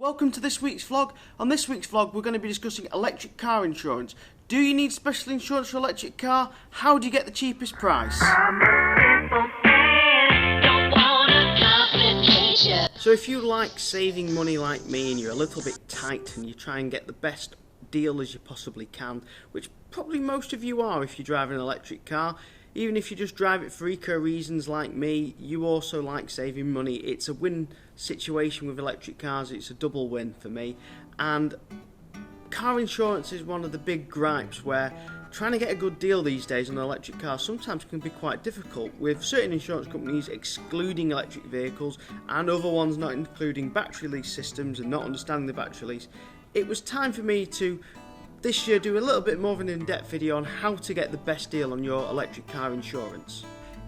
Welcome to this week's vlog. On this week's vlog we're going to be discussing electric car insurance. Do you need special insurance for an electric car? How do you get the cheapest price? So if you like saving money like me and you're a little bit tight and you try and get the best deal as you possibly can, which probably most of you are if you drive an electric car, even if you just drive it for eco reasons like me, you also like saving money. It's a win situation with electric cars, it's a double win for me. And car insurance is one of the big gripes where trying to get a good deal these days on an electric car sometimes can be quite difficult, with certain insurance companies excluding electric vehicles and other ones not including battery lease systems and not understanding the battery lease. It was time for me to this year do a little bit more of an in-depth video on how to get the best deal on your electric car insurance.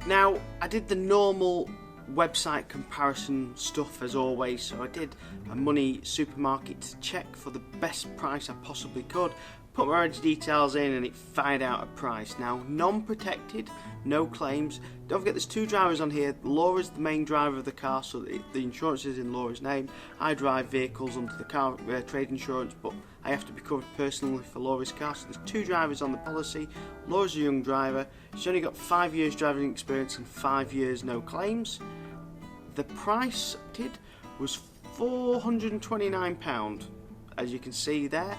Now, I did the normal website comparison stuff as always, so I did a money supermarket to check for the best price I possibly could, put my reg details in and it fired out a price. Now, non-protected, no claims. Don't forget there's two drivers on here. Laura's the main driver of the car, so the insurance is in Laura's name. I drive vehicles under the car trade insurance, but I have to be covered personally for Laura's car, so there's two drivers on the policy. Laura's a young driver. She's only got 5 years driving experience and 5 years no claims. The price was £429, as you can see there.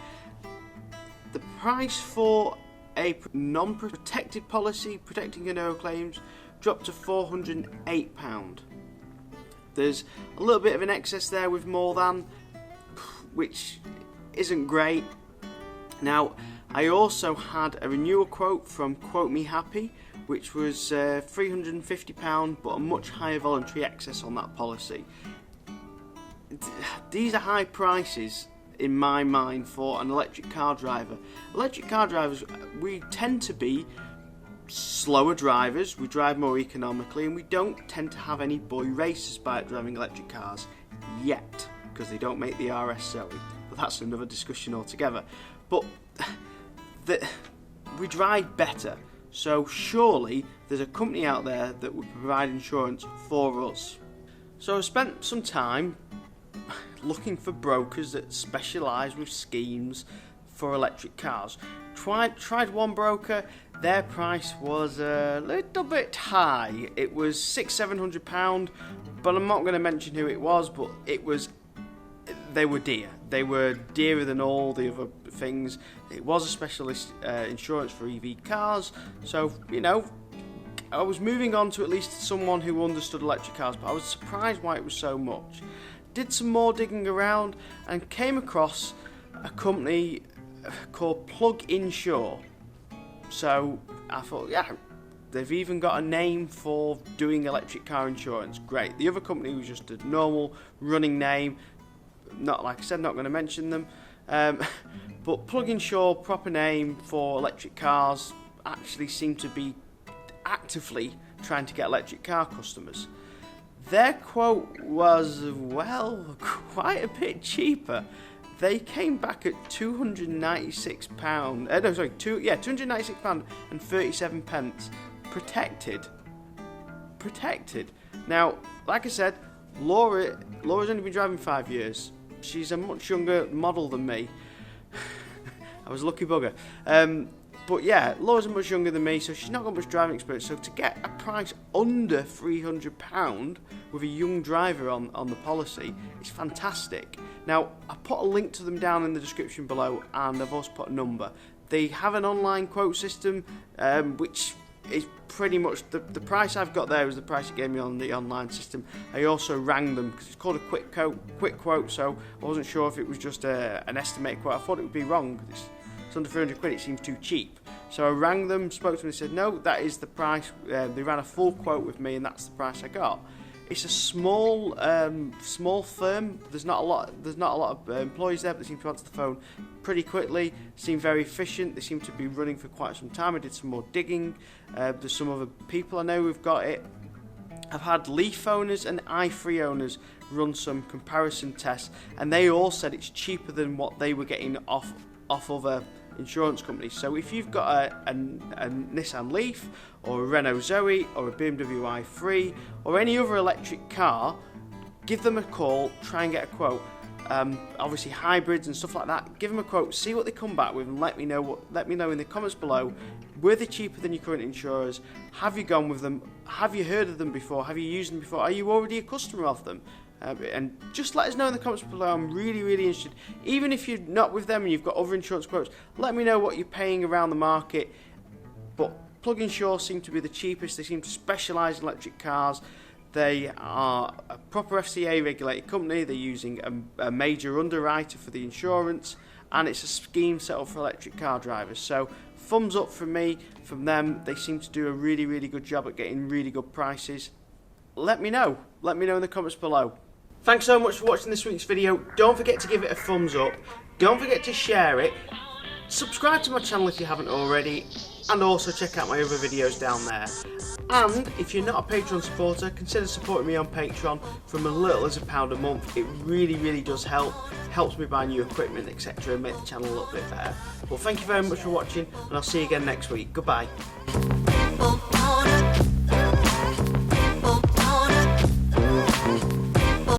The price for a non-protected policy, protecting and no claims, dropped to £408. There's a little bit of an excess there with more than, which isn't great. Now, I also had a renewal quote from Quote Me Happy, which was £350, but a much higher voluntary excess on that policy. These are high prices in my mind for an electric car driver. Electric car drivers, we tend to be slower drivers, we drive more economically, and we don't tend to have any boy races by driving electric cars yet, because they don't make the RS Zoe. But that's another discussion altogether. But we drive better, so surely there's a company out there that would provide insurance for us. So I spent some time looking for brokers that specialise with schemes for electric cars. Tried one broker. Their price was a little bit high. It was £600-700, but I'm not going to mention who it was, but they were dear. They were dearer than all the other things. It was a specialist insurance for EV cars, so I was moving on to at least someone who understood electric cars, but I was surprised why it was so much. Did some more digging around and came across a company called Plug Insure. So I thought, yeah, they've even got a name for doing electric car insurance. Great. The other company was just a normal running name. Not, like I said, not going to mention them. But Plug Insure, proper name for electric cars, actually seem to be actively trying to get electric car customers. Their quote was, well, quite a bit cheaper. They came back at £296. £296 and 37 pence. Protected. Now, like I said, Laura's only been driving 5 years. She's a much younger model than me. I was a lucky bugger. But yeah, Laura's much younger than me, so she's not got much driving experience. So to get a price under £300 with a young driver on the policy is fantastic. Now, I put a link to them down in the description below, and I've also put a number. They have an online quote system, which is pretty much the price I've got there is the price it gave me on the online system. I also rang them because it's called a quick quote, so I wasn't sure if it was just an estimated quote. I thought it would be wrong because it's under £300, it seems too cheap. So I rang them, spoke to them, and said, no, that is the price. They ran a full quote with me, and that's the price I got. It's a small firm. There's not a lot of employees there, but they seem to answer the phone pretty quickly. Seem very efficient. They seem to be running for quite some time. I did some more digging. There's some other people I know who've got it. I've had Leaf owners and i3 owners run some comparison tests, and they all said it's cheaper than what they were getting off other insurance companies. So if you've got a Nissan Leaf or a Renault Zoe or a BMW i3 or any other electric car, give them a call, try and get a quote. obviously hybrids and stuff like that. Give them a quote, see what they come back with, and let me know in the comments below. Were they cheaper than your current insurers? Have you gone with them? Have you heard of them before? Have you used them before? Are you already a customer of them? And just let us know in the comments below. I'm really interested. Even if you're not with them and you've got other insurance quotes, let me know what you're paying around the market. But Plug Insure seem to be the cheapest. They seem to specialise in electric cars. They are a proper FCA regulated company. They're using a major underwriter for the insurance, and it's a scheme set up for electric car drivers. So thumbs up from me, from them. They seem to do a really good job at getting really good prices. Let me know in the comments below. Thanks so much for watching this week's video. Don't forget to give it a thumbs up. Don't forget to share it. Subscribe to my channel if you haven't already. And also check out my other videos down there. And if you're not a Patreon supporter, consider supporting me on Patreon from as little as £1 a month. It really does help. Helps me buy new equipment, etc. and make the channel a little bit better. Well, thank you very much for watching, and I'll see you again next week. Goodbye.